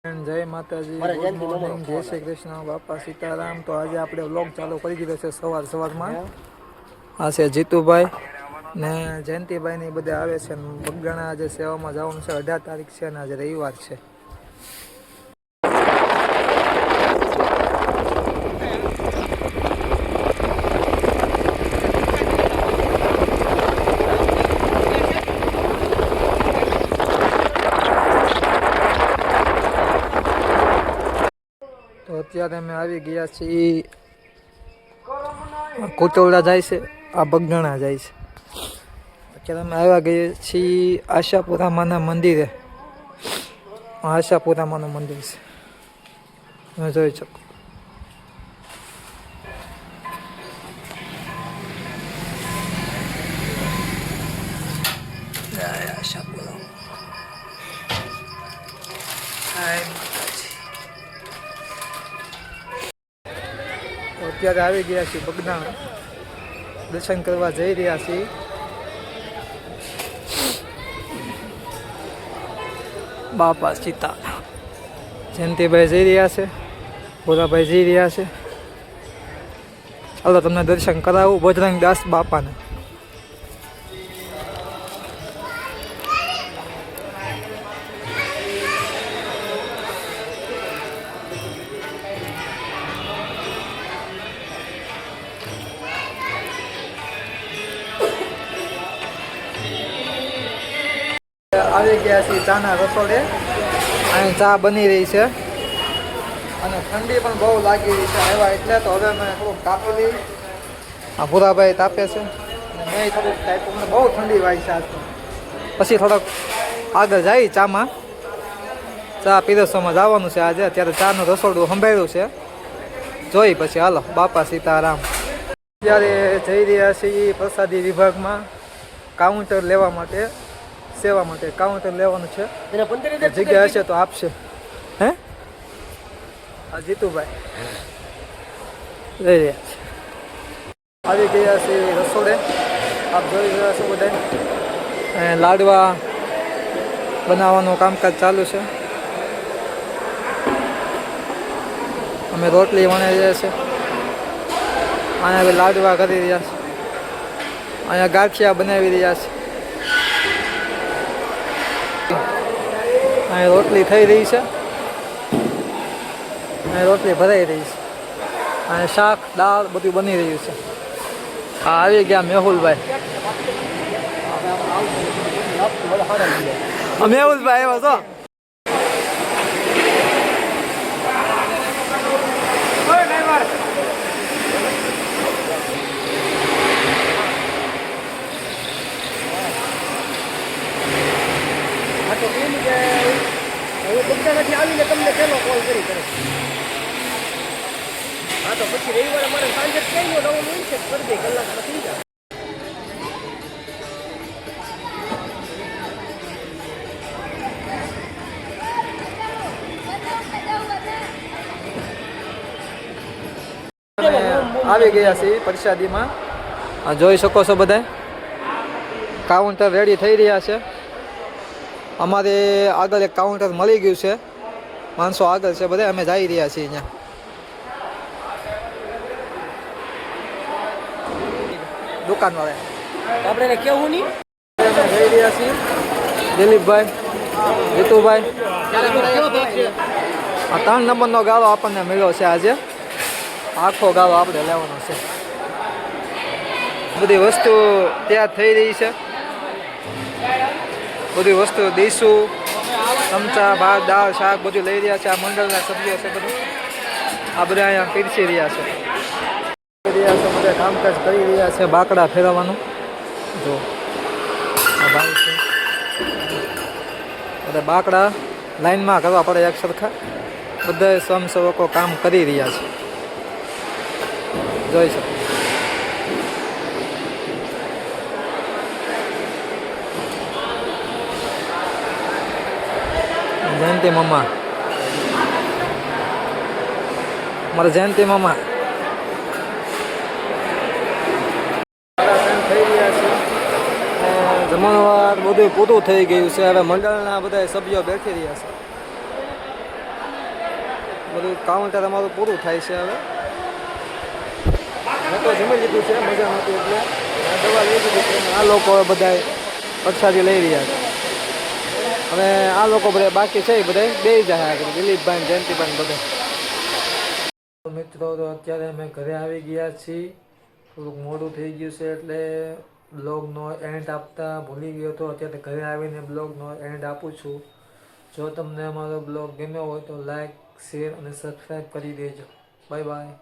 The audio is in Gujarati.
જય માતાજી, ગુડ મોર્નિંગ, જય શ્રી કૃષ્ણ, બાપા સીતારામ। તો આજે આપણે વ્લોગ ચાલુ કરી દીધો છે સવારમાં। આ છે જીતુભાઈ ને જયંતિભાઈ ને બધા આવે છે। બગદાણા આજે સેવામાં જવાનું છે, 18 તારીખ છે ને આજે રવિવાર છે। તો અત્યારે અમે આવી ગયા છીએ, કોટોડા જાય છે, આ બગદાણા જાય છે। અત્યારે અમે આવ્યા ગયા છીએ આશાપુરા માના મંદિરે। આશાપુરા માનું મંદિર છે, તમે જોઈ શકો। આશાપુરા અત્યારે આવી ગયા છીએ બગદાણા, દર્શન કરવા જઈ રહ્યા છીએ। બાપા સીતારામ, જયંતિભાઈ જઈ રહ્યા છે, ભોલાભાઈ જઈ રહ્યા છે। ચાલો તમને દર્શન કરાવું બજરંગ દાસ બાપાને। આવી ગયા છીએ ચાના રસોડે। અહીં ચા બની રહી છે અને ઠંડી પણ બહુ લાગી રહી છે આવ્યા એટલે। તો હવે મેં થોડુંક તાપેલી, આ ભૂરાભાઈ તાપે છે અને મેં થોડુંક તાપ્યું। મને બહુ ઠંડી વાગી છે આજ તો। પછી થોડોક આગળ જાય ચામાં, ચા પીરસવામાં જવાનું છે આજે। અત્યારે ચાનું રસોડું સંભાળ્યું છે, જોઈ પછી હાલો બાપા સીતારામ। અત્યારે જઈ રહ્યા છીએ પ્રસાદી વિભાગમાં કાઉન્ટર લેવા માટે, સેવા માટે કાઉન્ટર લેવાનું છે। જગ્યા હશે તો આપશે। હે આ જીતુભાઈ લઈ રહ્યા છે। આવી ગયા છે રસોડે, આપ જોઈ રહ્યા છો બધા। લાડવા બનાવવાનું કામકાજ ચાલુ છે। અમે રોટલી વણી રહ્યા છે, અહીંયા હવે લાડવા કરી રહ્યા છે, અહીંયા ગાંઠિયા બનાવી રહ્યા છે, અહીં રોટલી થઈ રહી છે, અહીં રોટલી ભરાઈ રહી છે, અને શાક દાળ બધું બની રહ્યું છે। હા આવી ગયા મેહુલભાઈ, મેહુલભાઈ આવ્યો છો। આવીને તમને પેલો કોલ કરી કરે। હા તો પછી રવિવારે અમારે સાંજે કઈ નો નવો હોય છે, કરી દે કલાક પછી જાય। આવી ગયા છે પ્રસાદીમાં, જોઈ શકો છો બધા। કાઉન્ટર રેડી થઈ રહ્યા છે। અમારે આગળ એક કાઉન્ટર મળી ગયું છે, માણસો આગળ છે બધા, અમે જઈ રહ્યા છીએ અહીંયા। દુકાનવાળા આપણે કેવું નહીં, અમે જઈ રહ્યા છીએ દિલીપભાઈ, જીતુભાઈ। આ 3 નંબરનો ગાળો આપણને મળ્યો છે આજે, આખો ગાળો આપણે લેવાનો છે। બધી વસ્તુ તૈયાર થઈ રહી છે, બધી વસ્તુ દઈશું, ચમચા ભાત દાળ શાક બધું લઈ રહ્યા છે। આ મંડળના સભ્યો છે બધું, આ બધા અહીંયા પીરસી રહ્યા છે, બધા કામકાજ કરી રહ્યા છે। બાકડા ફેરવવાનું જો આ ભાઈ છે, બધા બાકડા લાઈનમાં કરવા પડે એક સરખા। બધા સ્વયંસેવકો કામ કરી રહ્યા છે, જોઈ શકો। જયંતિ મામા, મારા જયંતિ મામા થઈ રહ્યા છે। જમણવાર બધું પૂરું થઈ ગયું છે, હવે મંડળના બધા સભ્યો બેઠી રહ્યા છે। બધું કાઉન્ટર અમારું પૂરું થાય છે હવે. મેં તો જમી લીધું છે, મજા નહોતી એટલે દવા લઈ લીધી છે. આ લોકો બધા પ્રસાદી લઈ રહ્યા છે અને આ લોકો બધા બાકી છે એ બધા બે જાય આગળ, દિલીપભાઈ જયંતિભાઈ બધા. મિત્રો તો અત્યારે અમે ઘરે આવી ગયા છીએ. થોડુંક મોડું થઈ ગયું છે એટલે બ્લોગનો એન્ડ આપતા ભૂલી ગયો હતો. અત્યારે ઘરે આવીને બ્લોગનો એન્ડ આપું છું. જો તમને અમારો બ્લોગ ગમ્યો હોય તો લાઈક, શેર અને સબસ્ક્રાઈબ કરી દેજો. Bye bye.